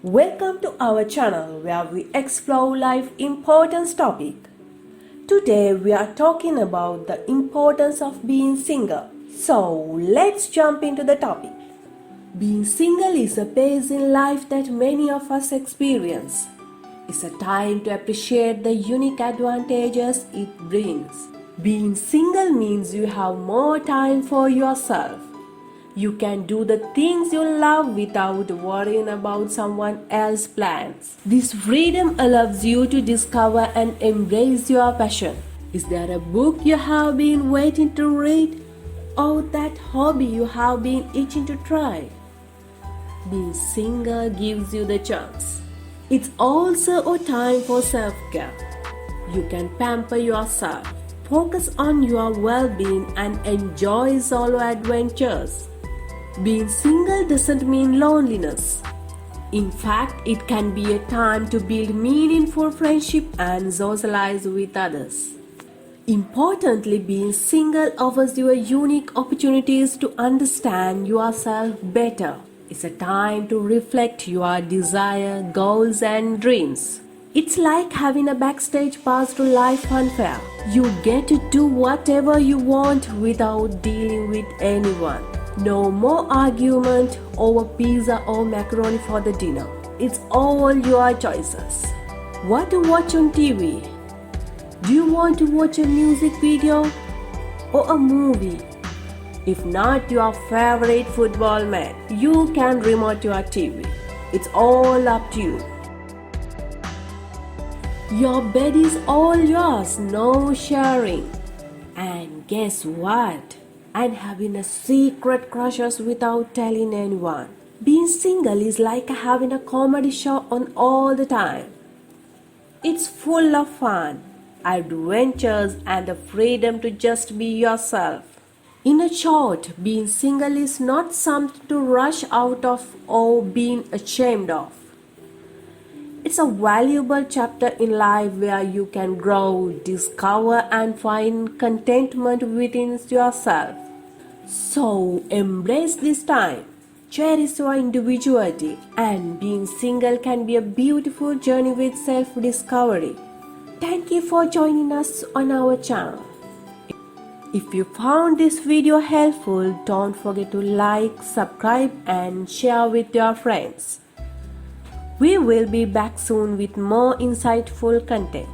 Welcome to our channel where we explore life importance topic. Today we are talking about the importance of being single. So let's jump into the topic. Being single is a phase in life that many of us experience. It's a time to appreciate the unique advantages it brings. Being single means you have more time for yourself. You can do the things you love without worrying about someone else's plans. This freedom allows you to discover and embrace your passion. Is there a book you have been waiting to read? Or that hobby you have been itching to try? Being single gives you the chance. It's also a time for self-care. You can pamper yourself, focus on your well-being and enjoy solo adventures. Being single doesn't mean loneliness. In fact, it can be a time to build meaningful friendship and socialize with others. Importantly, being single offers you unique opportunities to understand yourself better. It's a time to reflect your desire, goals and dreams. It's like having a backstage pass to life funfair. You get to do whatever you want without dealing with anyone. No more argument over pizza or macaroni for the dinner. It's all your choices. What to watch on TV? Do you want to watch a music video or a movie? If not your favorite football match, you can remote your TV. It's all up to you. Your bed is all yours, no sharing. And guess what? And having a secret crushes without telling anyone. Being single is like having a comedy show on all the time. It's full of fun, adventures and the freedom to just be yourself. In a short, being single is not something to rush out of or being ashamed of. It's a valuable chapter in life where you can grow, discover and find contentment within yourself. So embrace this time, cherish your individuality, and being single can be a beautiful journey with self-discovery. Thank you for joining us on our channel. If you found this video helpful, don't forget to like, subscribe and share with your friends. We will be back soon with more insightful content.